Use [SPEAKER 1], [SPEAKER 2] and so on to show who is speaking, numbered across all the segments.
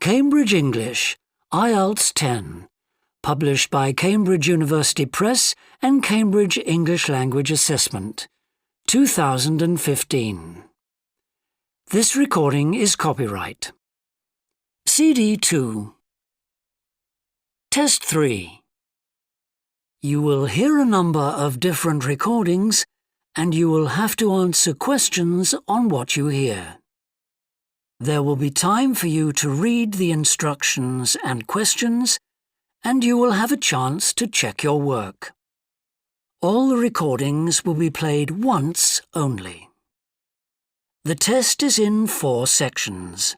[SPEAKER 1] Cambridge English, IELTS 10, published by Cambridge University Press and Cambridge English Language Assessment, 2015. This recording is copyright. CD 2. Test 3. You will hear a number of different recordings and you will have to answer questions on what you hear. There will be time for you to read the instructions and questions, and you will have a chance to check your work. All the recordings will be played once only. The test is in 4 sections.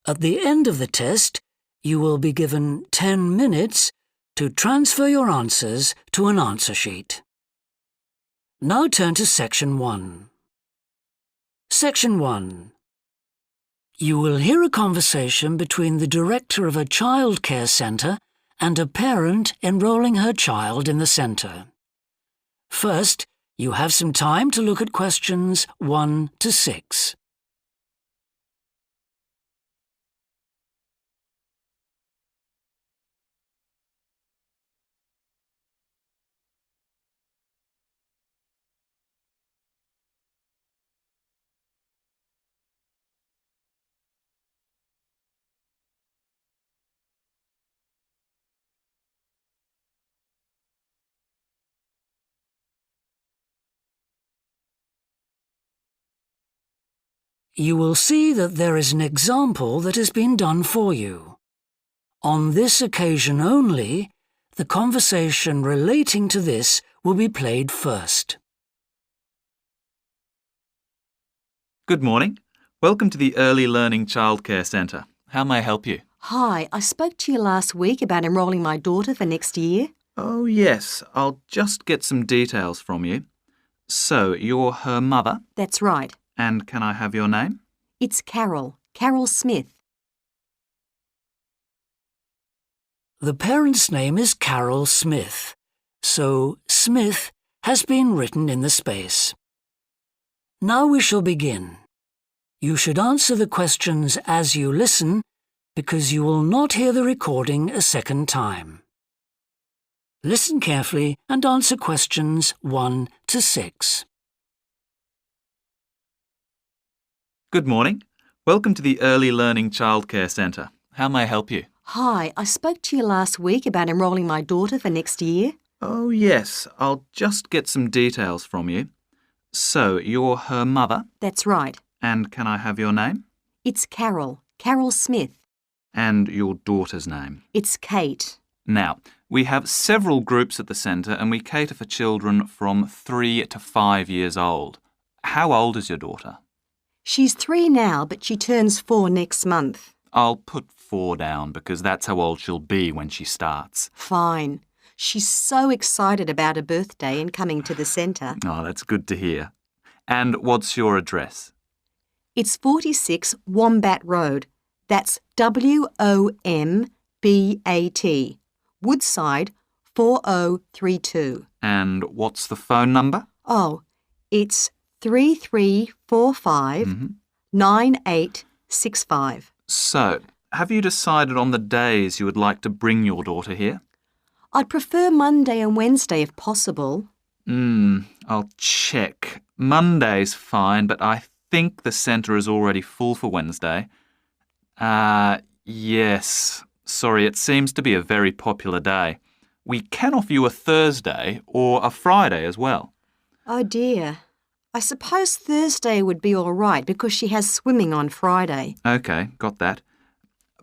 [SPEAKER 1] At the end of the test, you will be given 10 minutes to transfer your answers to an answer sheet. Now turn to Section 1. Section 1. You will hear a conversation between the director of a childcare centre and a parent enrolling her child in the centre. First, you have some time to look at questions 1 to 6. You will see that there is an example that has been done for you. On this occasion only, the conversation relating to this will be played first.
[SPEAKER 2] Good morning. Welcome to the Early Learning Childcare Centre. How may I help you?
[SPEAKER 3] Hi, I spoke to you last week about enrolling my daughter for next year.
[SPEAKER 2] Oh, yes. I'll just get some details from you. So, you're her mother?
[SPEAKER 3] That's right.
[SPEAKER 2] And can I have your name?
[SPEAKER 3] It's Carol Smith.
[SPEAKER 1] The parent's name is Carol Smith, so Smith has been written in the space. Now we shall begin. You should answer the questions as you listen, because you will not hear the recording a second time. Listen carefully and answer questions 1 to 6.
[SPEAKER 2] Good morning. Welcome to the Early Learning Childcare Centre. How may I help you?
[SPEAKER 3] Hi, I spoke to you last week about enrolling my daughter for next year.
[SPEAKER 2] Oh, yes. I'll just get some details from you. So, you're her mother?
[SPEAKER 3] That's right.
[SPEAKER 2] And can I have your name?
[SPEAKER 3] It's Carol Smith.
[SPEAKER 2] And your daughter's name?
[SPEAKER 3] It's Kate.
[SPEAKER 2] Now, we have several groups at the centre and we cater for children from 3 to 5 years old. How old is your daughter?
[SPEAKER 3] She's 3 now, but she turns 4 next month.
[SPEAKER 2] I'll put 4 down because that's how old she'll be when she starts.
[SPEAKER 3] Fine. She's so excited about her birthday and coming to the centre.
[SPEAKER 2] Oh, that's good to hear. And what's your address?
[SPEAKER 3] It's 46 Wombat Road. That's WOMBAT. Woodside 4032.
[SPEAKER 2] And what's the phone number?
[SPEAKER 3] Oh, it's 3345 9865.
[SPEAKER 2] So, have you decided on the days you would like to bring your daughter here?
[SPEAKER 3] I'd prefer Monday and Wednesday if possible.
[SPEAKER 2] I'll check. Monday's fine, but I think the centre is already full for Wednesday. Yes. Sorry, it seems to be a very popular day. We can offer you a Thursday or a Friday as well.
[SPEAKER 3] Oh dear. I suppose Thursday would be all right because she has swimming on Friday.
[SPEAKER 2] OK, got that.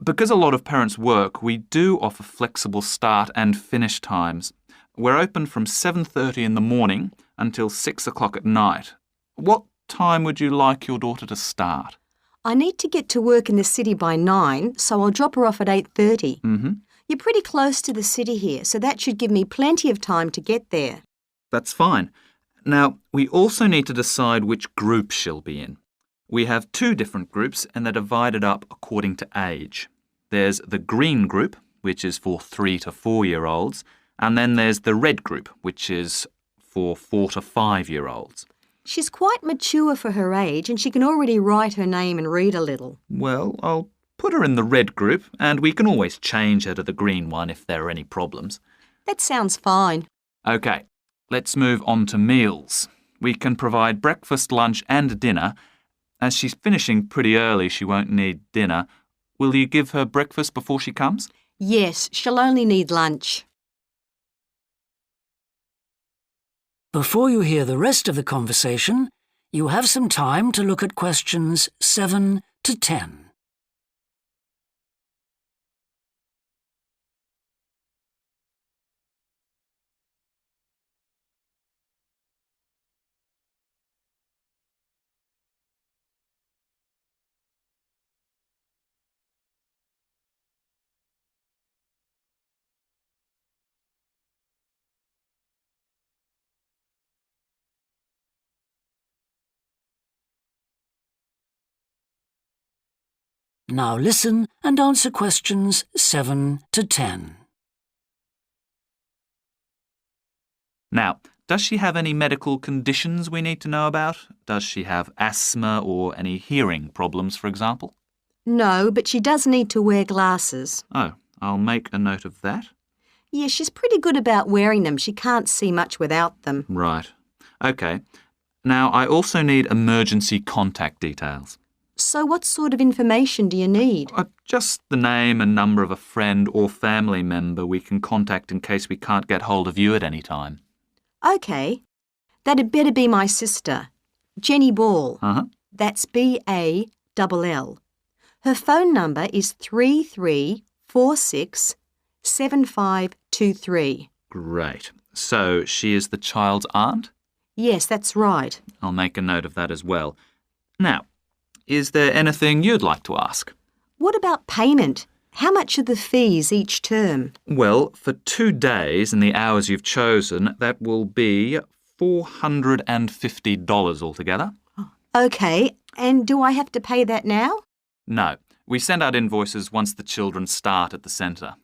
[SPEAKER 2] Because a lot of parents work, we do offer flexible start and finish times. We're open from 7:30 in the morning until 6 o'clock at night. What time would you like your daughter to start?
[SPEAKER 3] I need to get to work in the city by 9, so I'll drop her off at 8:30. You're pretty close to the city here, so that should give me plenty of time to get there.
[SPEAKER 2] That's fine. Now, we also need to decide which group she'll be in. We have 2 different groups and they're divided up according to age. There's the green group, which is for 3 to 4-year-olds, and then there's the red group, which is for 4 to 5-year-olds.
[SPEAKER 3] She's quite mature for her age and she can already write her name and read a little.
[SPEAKER 2] Well, I'll put her in the red group and we can always change her to the green one if there are any problems.
[SPEAKER 3] That sounds fine.
[SPEAKER 2] OK, let's move on to meals. We can provide breakfast, lunch and dinner. As she's finishing pretty early, she won't need dinner. Will you give her breakfast before she comes?
[SPEAKER 3] Yes, she'll only need lunch.
[SPEAKER 1] Before you hear the rest of the conversation, you have some time to look at questions 7 to 10. Now listen and answer questions 7 to 10.
[SPEAKER 2] Now, does she have any medical conditions we need to know about? Does she have asthma or any hearing problems, for example?
[SPEAKER 3] No, but she does need to wear glasses.
[SPEAKER 2] Oh, I'll make a note of that.
[SPEAKER 3] Yeah, she's pretty good about wearing them. She can't see much without them.
[SPEAKER 2] Right. OK. Now, I also need emergency contact details.
[SPEAKER 3] So what sort of information do you need?
[SPEAKER 2] Just the name and number of a friend or family member we can contact in case we can't get hold of you at any time.
[SPEAKER 3] OK. That'd better be my sister, Jenny Ball.
[SPEAKER 2] Uh-huh.
[SPEAKER 3] That's B-A-L-L. Her phone number is 33467523.
[SPEAKER 2] Great. So she is the child's aunt?
[SPEAKER 3] Yes, that's right.
[SPEAKER 2] I'll make a note of that as well. Now, is there anything you'd like to ask?
[SPEAKER 3] What about payment? How much are the fees each term?
[SPEAKER 2] Well, for 2 days and the hours you've chosen, that will be $450 altogether.
[SPEAKER 3] OK, and do I have to pay that now?
[SPEAKER 2] No, we send out invoices once the children start at the centre.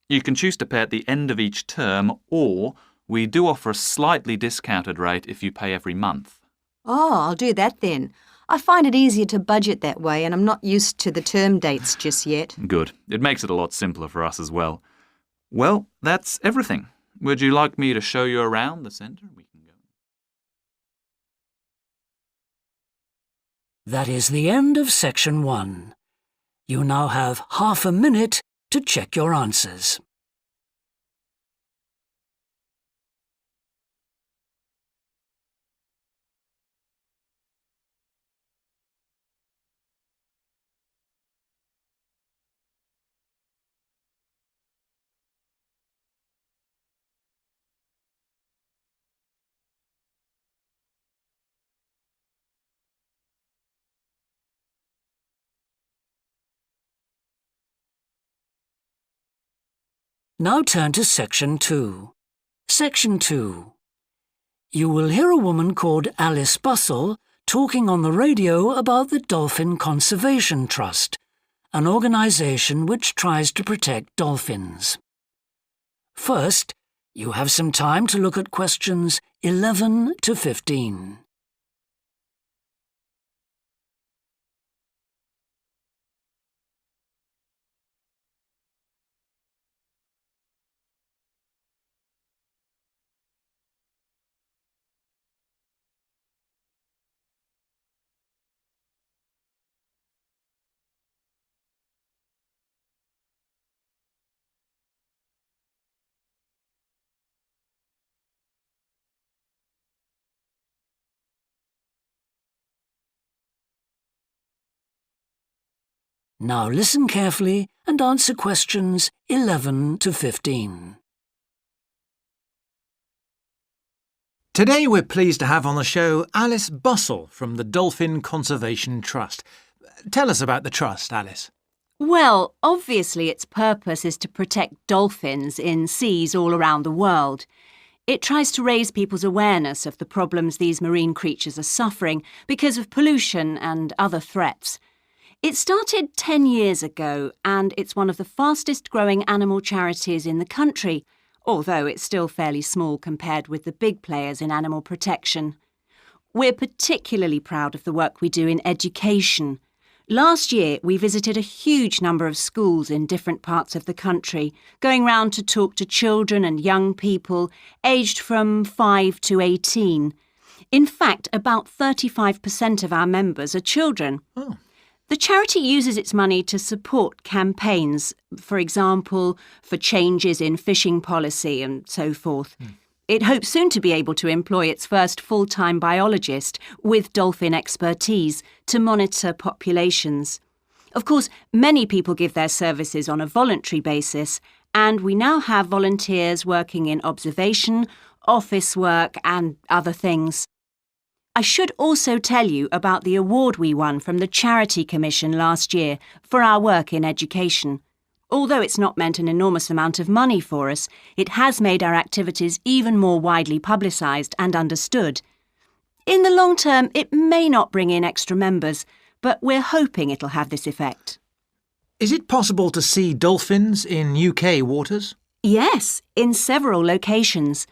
[SPEAKER 2] You can choose to pay at the end of each term, or we do offer a slightly discounted rate if you pay every month.
[SPEAKER 3] Oh, I'll do that then. I find it easier to budget that way and I'm not used to the term dates just yet.
[SPEAKER 2] Good. It makes it a lot simpler for us as well. Well, that's everything. Would you like me to show you around the centre? We can go.
[SPEAKER 1] That is the end of section 1. You now have half a minute to check your answers. Now turn to section 2. Section 2. You will hear a woman called Alice Bussell talking on the radio about the Dolphin Conservation Trust, an organisation which tries to protect dolphins. First, you have some time to look at questions 11 to 15. Now listen carefully and answer questions 11 to 15.
[SPEAKER 4] Today we're pleased to have on the show Alice Bussell from the Dolphin Conservation Trust. Tell us about the trust, Alice.
[SPEAKER 5] Well, obviously its purpose is to protect dolphins in seas all around the world. It tries to raise people's awareness of the problems these marine creatures are suffering because of pollution and other threats. It started 10 years ago and it's one of the fastest growing animal charities in the country, although it's still fairly small compared with the big players in animal protection. We're particularly proud of the work we do in education. Last year, we visited a huge number of schools in different parts of the country, going round to talk to children and young people aged from 5 to 18. In fact, about 35% of our members are children.
[SPEAKER 4] Oh.
[SPEAKER 5] The charity uses its money to support campaigns, for example, for changes in fishing policy and so forth. It hopes soon to be able to employ its first full-time biologist with dolphin expertise to monitor populations. Of course, many people give their services on a voluntary basis, and we now have volunteers working in observation, office work and other things. I should also tell you about the award we won from the Charity Commission last year for our work in education. Although it's not meant an enormous amount of money for us, it has made our activities even more widely publicised and understood. In the long term, it may not bring in extra members, but we're hoping it'll have this effect.
[SPEAKER 4] Is it possible to see dolphins in UK waters?
[SPEAKER 5] Yes, in several locations.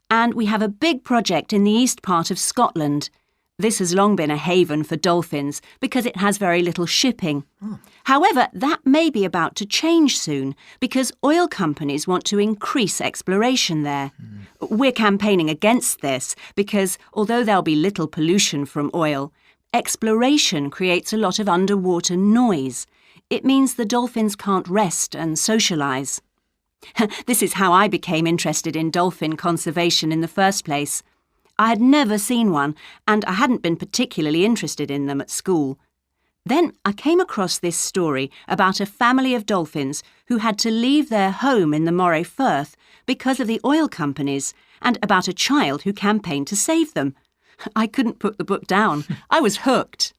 [SPEAKER 5] And we have a big project in the east part of Scotland. This has long been a haven for dolphins because it has very little shipping. However, that may be about to change soon because oil companies want to increase exploration there. We're campaigning against this because although there'll be little pollution from oil, exploration creates a lot of underwater noise. It means the dolphins can't rest and socialise. This is how I became interested in dolphin conservation in the first place. I had never seen one, and I hadn't been particularly interested in them at school. Then I came across this story about a family of dolphins who had to leave their home in the Moray Firth because of the oil companies, and about a child who campaigned to save them. I couldn't put the book down. I was hooked.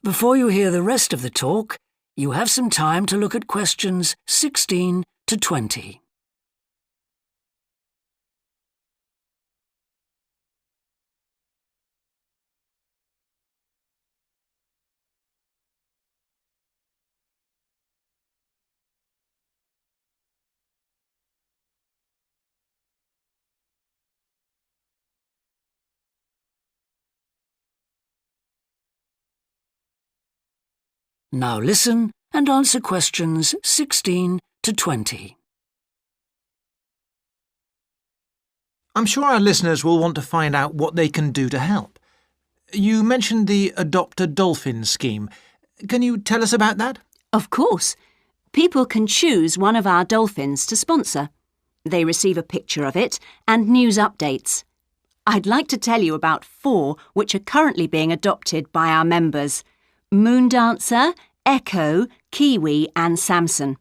[SPEAKER 1] Before you hear the rest of the talk, you have some time to look at questions 16 to 20. Now listen and answer questions 16 to 20.
[SPEAKER 4] I'm sure our listeners will want to find out what they can do to help. You mentioned the Adopt a Dolphin scheme. Can you tell us about that?
[SPEAKER 5] Of course. People can choose one of our dolphins to sponsor. They receive a picture of it and news updates. I'd like to tell you about 4 which are currently being adopted by our members: Moondancer, Echo, Kiwi and Samson.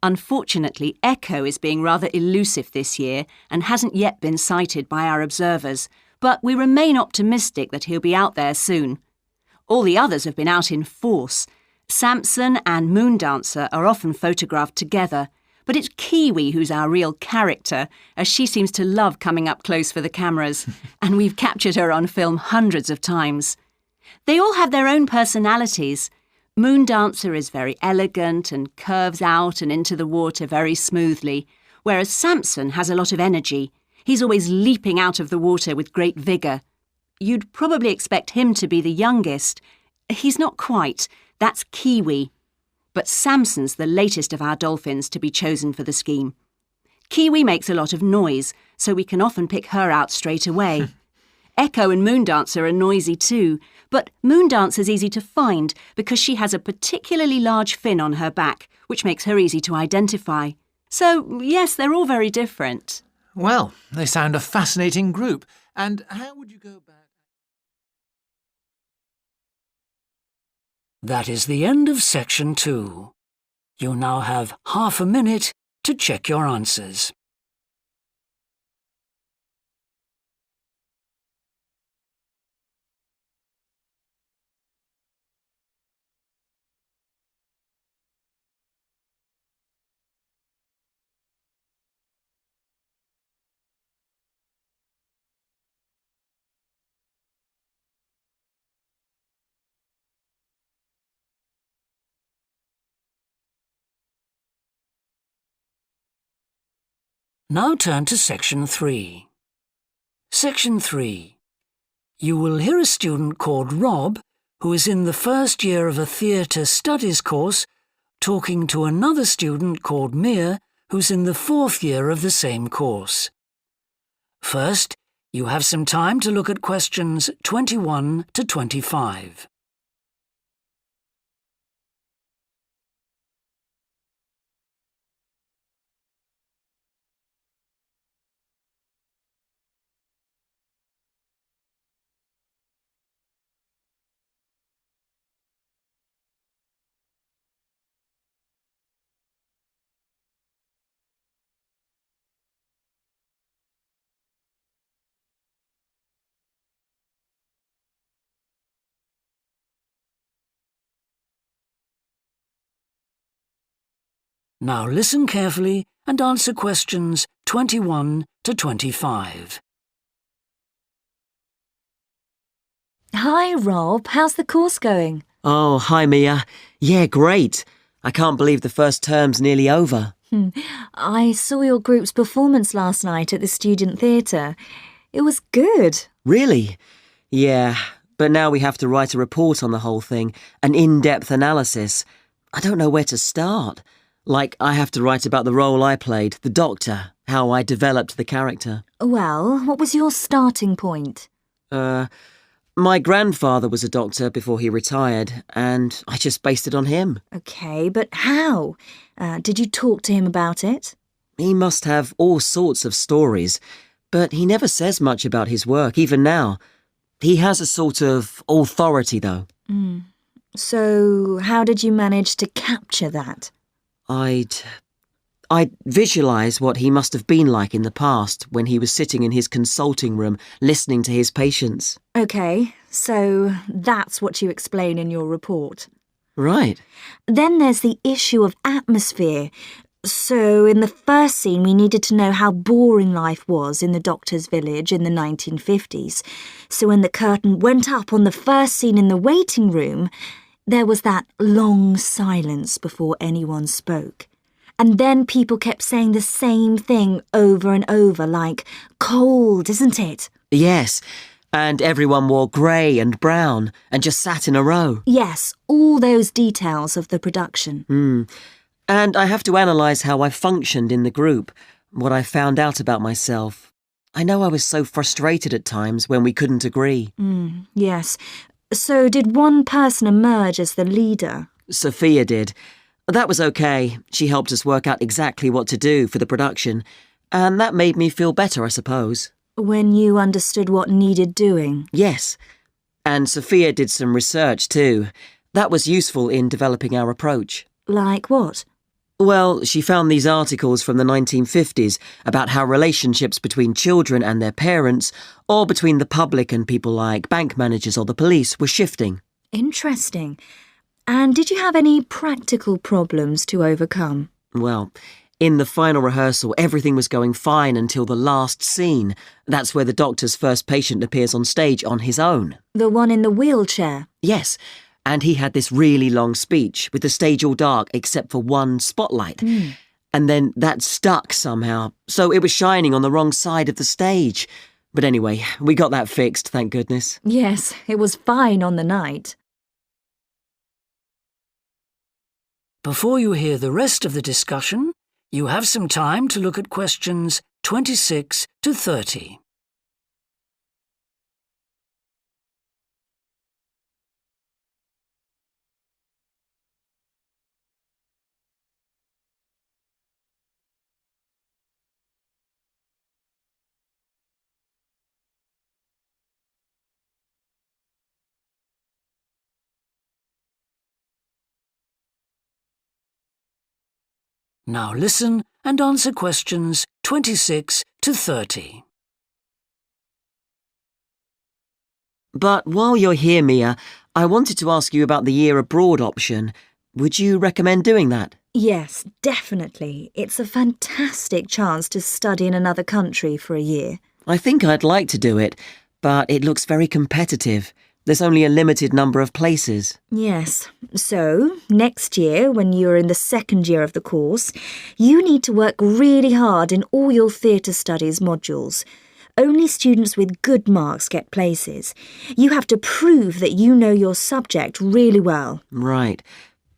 [SPEAKER 5] Unfortunately, Echo is being rather elusive this year and hasn't yet been sighted by our observers, but we remain optimistic that he'll be out there soon. All the others have been out in force. Samson and Moondancer are often photographed together, but it's Kiwi who's our real character, as she seems to love coming up close for the cameras, and we've captured her on film hundreds of times. They all have their own personalities. Moondancer is very elegant and curves out and into the water very smoothly, whereas Samson has a lot of energy. He's always leaping out of the water with great vigour. You'd probably expect him to be the youngest. He's not quite. That's Kiwi. But Samson's the latest of our dolphins to be chosen for the scheme. Kiwi makes a lot of noise, so we can often pick her out straight away. Echo and Moondancer are noisy too, but Moondancer's easy to find because she has a particularly large fin on her back, which makes her easy to identify. So, yes, they're all very different.
[SPEAKER 4] Well, they sound a fascinating group. And how would you go about...
[SPEAKER 1] That is the end of section 2. You now have half a minute to check your answers. Now turn to section 3. Section 3. You will hear a student called Rob, who is in the first year of a theatre studies course, talking to another student called Mia, who's in the fourth year of the same course. First, you have some time to look at questions 21 to 25. Now listen carefully and answer questions 21 to 25.
[SPEAKER 6] Hi, Rob. How's the course going?
[SPEAKER 7] Oh, hi, Mia. Yeah, great. I can't believe the first term's nearly over.
[SPEAKER 6] I saw your group's performance last night at the Student Theatre. It was good.
[SPEAKER 7] Really? Yeah, but now we have to write a report on the whole thing, an in-depth analysis. I don't know where to start. Like, I have to write about the role I played, the Doctor, how I developed the character.
[SPEAKER 6] Well, what was your starting point?
[SPEAKER 7] My grandfather was a doctor before he retired, and I just based it on him.
[SPEAKER 6] OK, but how? Did you talk to him about it?
[SPEAKER 7] He must have all sorts of stories, but he never says much about his work, even now. He has a sort of authority, though.
[SPEAKER 6] So, how did you manage to capture that?
[SPEAKER 7] I'd visualise what he must have been like in the past when he was sitting in his consulting room listening to his patients.
[SPEAKER 6] OK, so that's what you explain in your report.
[SPEAKER 7] Right.
[SPEAKER 6] Then there's the issue of atmosphere. So in the first scene, we needed to know how boring life was in the Doctor's village in the 1950s. So when the curtain went up on the first scene in the waiting room, there was that long silence before anyone spoke. And then people kept saying the same thing over and over, like, cold, isn't it?
[SPEAKER 7] Yes, and everyone wore grey and brown and just sat in a row.
[SPEAKER 6] Yes, all those details of the production.
[SPEAKER 7] And I have to analyse how I functioned in the group, what I found out about myself. I know I was so frustrated at times when we couldn't agree.
[SPEAKER 6] Yes. So did one person emerge as the leader?
[SPEAKER 7] Sophia did. That was okay. She helped us work out exactly what to do for the production, and that made me feel better, I suppose.
[SPEAKER 6] When you understood what needed doing?
[SPEAKER 7] Yes. And Sophia did some research too. That was useful in developing our approach.
[SPEAKER 6] Like what?
[SPEAKER 7] Well, she found these articles from the 1950s about how relationships between children and their parents, or between the public and people like bank managers or the police, were shifting.
[SPEAKER 6] Interesting. And did you have any practical problems to overcome?
[SPEAKER 7] Well, in the final rehearsal, everything was going fine until the last scene. That's where the Doctor's first patient appears on stage on his own.
[SPEAKER 6] The one in the wheelchair?
[SPEAKER 7] Yes, and he had this really long speech with the stage all dark except for one spotlight. And then that stuck somehow, so it was shining on the wrong side of the stage. But anyway, we got that fixed, thank goodness.
[SPEAKER 6] Yes, it was fine on the night.
[SPEAKER 1] Before you hear the rest of the discussion, you have some time to look at questions 26 to 30. Now listen and answer questions 26 to 30.
[SPEAKER 7] But while you're here, Mia, I wanted to ask you about the year abroad option. Would you recommend doing that?
[SPEAKER 6] Yes, definitely. It's a fantastic chance to study in another country for a year.
[SPEAKER 7] I think I'd like to do it, but it looks very competitive. There's only a limited number of places.
[SPEAKER 6] Yes. So, next year, when you're in the second year of the course, you need to work really hard in all your theatre studies modules. Only students with good marks get places. You have to prove that you know your subject really well.
[SPEAKER 7] Right.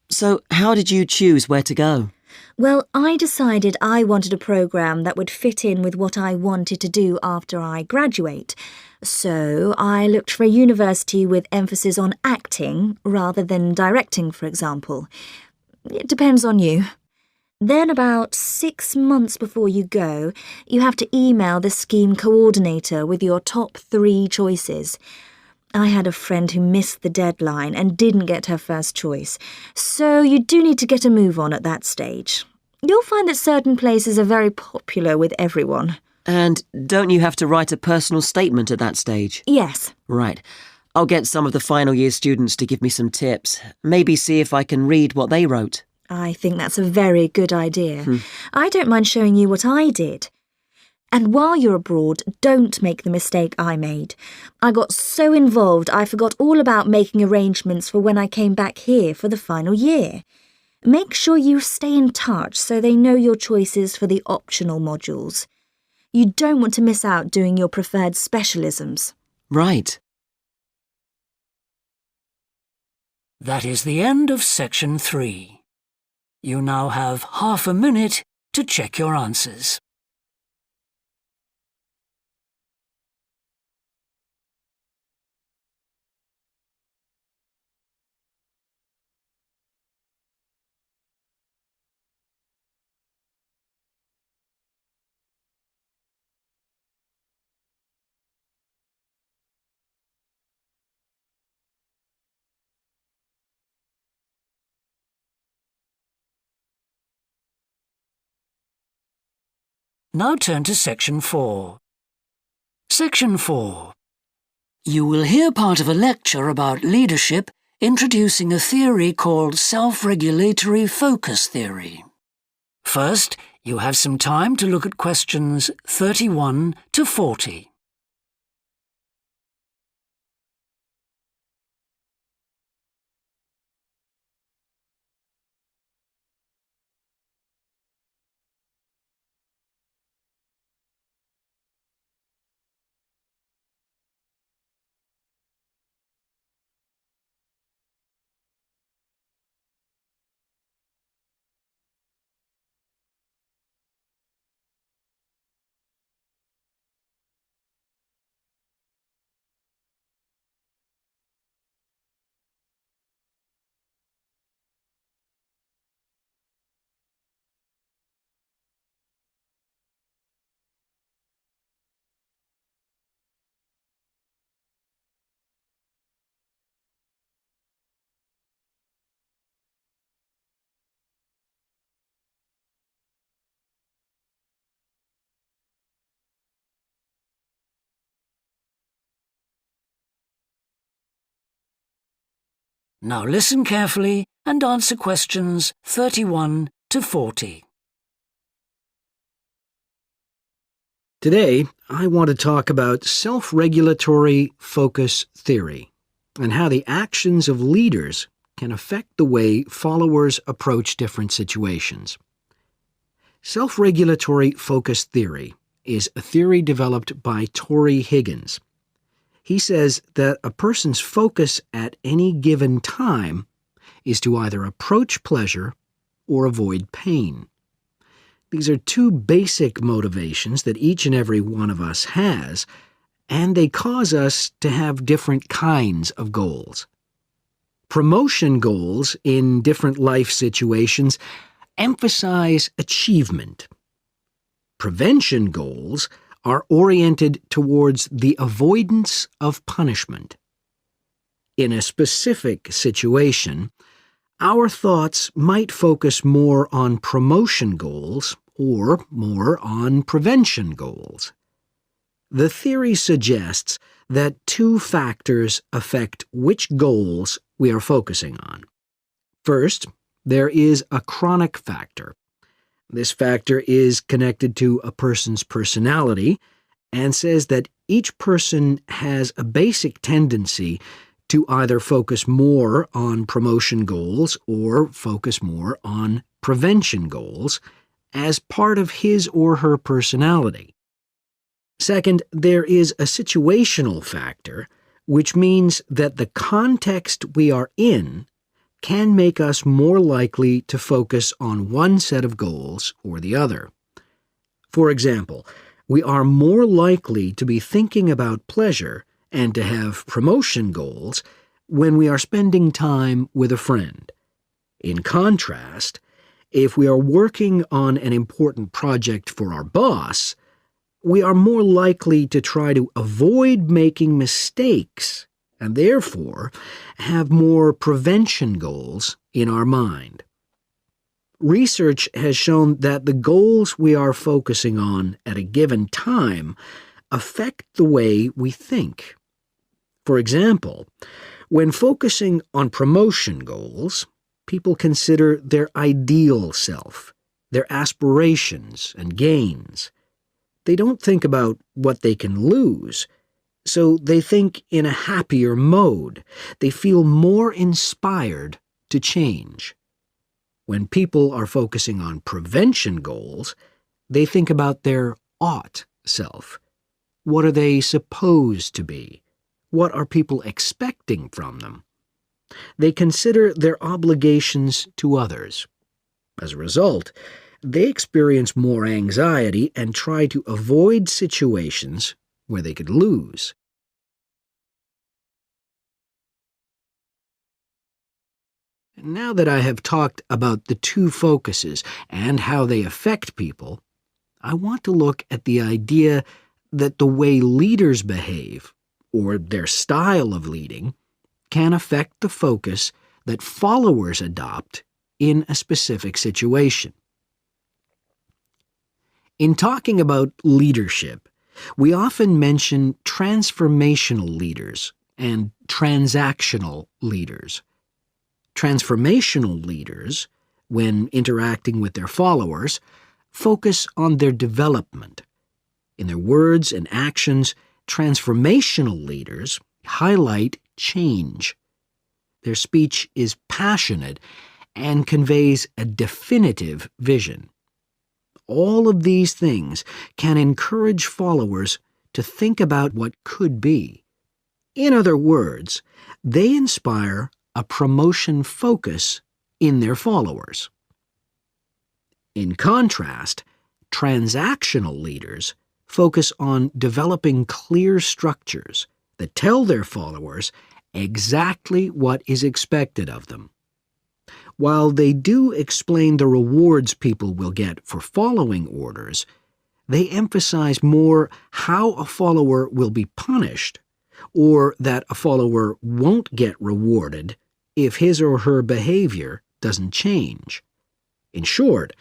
[SPEAKER 7] So how did you choose where to go?
[SPEAKER 6] Well, I decided I wanted a programme that would fit in with what I wanted to do after I graduate. So I looked for a university with emphasis on acting rather than directing, for example. It depends on you. Then about 6 months before you go, you have to email the scheme coordinator with your top 3 choices. I had a friend who missed the deadline and didn't get her first choice, so you do need to get a move on at that stage. You'll find that certain places are very popular with everyone.
[SPEAKER 7] And don't you have to write a personal statement at that stage?
[SPEAKER 6] Yes.
[SPEAKER 7] Right. I'll get some of the final year students to give me some tips. Maybe see if I can read what they wrote.
[SPEAKER 6] I think that's a very good idea. I don't mind showing you what I did. And while you're abroad, don't make the mistake I made. I got so involved I forgot all about making arrangements for when I came back here for the final year. Make sure you stay in touch so they know your choices for the optional modules. You don't want to miss out doing your preferred specialisms.
[SPEAKER 7] Right.
[SPEAKER 1] That is the end of section 3. You now have half a minute to check your answers. Now turn to section 4. Section 4. You will hear part of a lecture about leadership introducing a theory called self-regulatory focus theory. First, you have some time to look at questions 31 to 40. Now listen carefully and answer questions 31 to 40.
[SPEAKER 8] Today, I want to talk about self-regulatory focus theory and how the actions of leaders can affect the way followers approach different situations. Self-regulatory focus theory is a theory developed by Torrey Higgins. He says that a person's focus at any given time is to either approach pleasure or avoid pain. These are two basic motivations that each and every one of us has, and they cause us to have different kinds of goals. Promotion goals in different life situations emphasize achievement. Prevention goals are oriented towards the avoidance of punishment. In a specific situation, our thoughts might focus more on promotion goals or more on prevention goals. The theory suggests that 2 factors affect which goals we are focusing on. First, there is a chronic factor. This factor is connected to a person's personality and says that each person has a basic tendency to either focus more on promotion goals or focus more on prevention goals as part of his or her personality. Second, there is a situational factor, which means that the context we are in can make us more likely to focus on one set of goals or the other. For example, we are more likely to be thinking about pleasure and to have promotion goals when we are spending time with a friend. In contrast, if we are working on an important project for our boss, we are more likely to try to avoid making mistakes and therefore have more prevention goals in our mind. Research has shown that the goals we are focusing on at a given time affect the way we think. For example, when focusing on promotion goals, people consider their ideal self, their aspirations and gains. They don't think about what they can lose, so they think in a happier mode. They feel more inspired to change. When people are focusing on prevention goals, they think about their ought self. What are they supposed to be? What are people expecting from them? They consider their obligations to others. As a result, they experience more anxiety and try to avoid situations where they could lose. Now that I have talked about the two focuses and how they affect people, I want to look at the idea that the way leaders behave, or their style of leading, can affect the focus that followers adopt in a specific situation. In talking about leadership, we often mention transformational leaders and transactional leaders. Transformational leaders, when interacting with their followers, focus on their development. In their words and actions, transformational leaders highlight change. Their speech is passionate and conveys a definitive vision. All of these things can encourage followers to think about what could be. In other words, they inspire a promotion focus in their followers. In contrast, transactional leaders focus on developing clear structures that tell their followers exactly what is expected of them. While they do explain the rewards people will get for following orders, they emphasize more how a follower will be punished, or that a follower won't get rewarded if his or her behavior doesn't change. In short,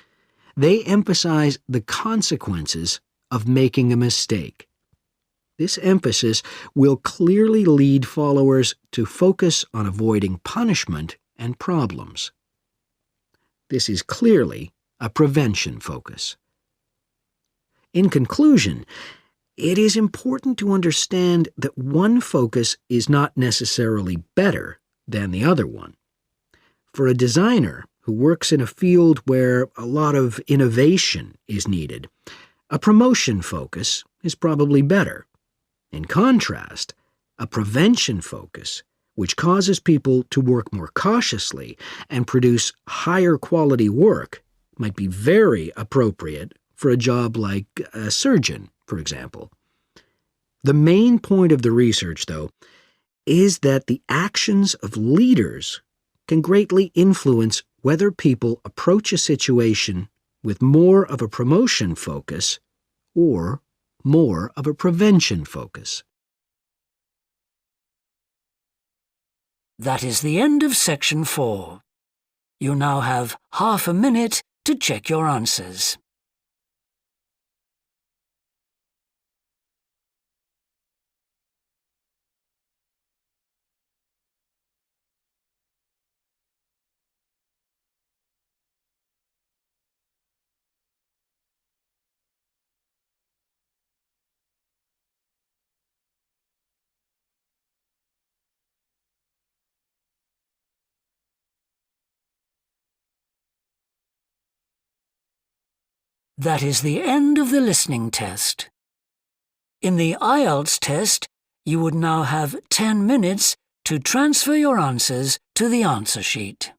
[SPEAKER 8] they emphasize the consequences of making a mistake. This emphasis will clearly lead followers to focus on avoiding punishment and problems. This is clearly a prevention focus. In conclusion, it is important to understand that one focus is not necessarily better than the other one. For a designer who works in a field where a lot of innovation is needed, a promotion focus is probably better. In contrast, a prevention focus, which causes people to work more cautiously and produce higher quality work, might be very appropriate for a job like a surgeon, for example. The main point of the research, though, is that the actions of leaders can greatly influence whether people approach a situation with more of a promotion focus or more of a prevention focus.
[SPEAKER 1] That is the end of section 4. You now have half a minute to check your answers. That is the end of the listening test. In the IELTS test, you would now have 10 minutes to transfer your answers to the answer sheet.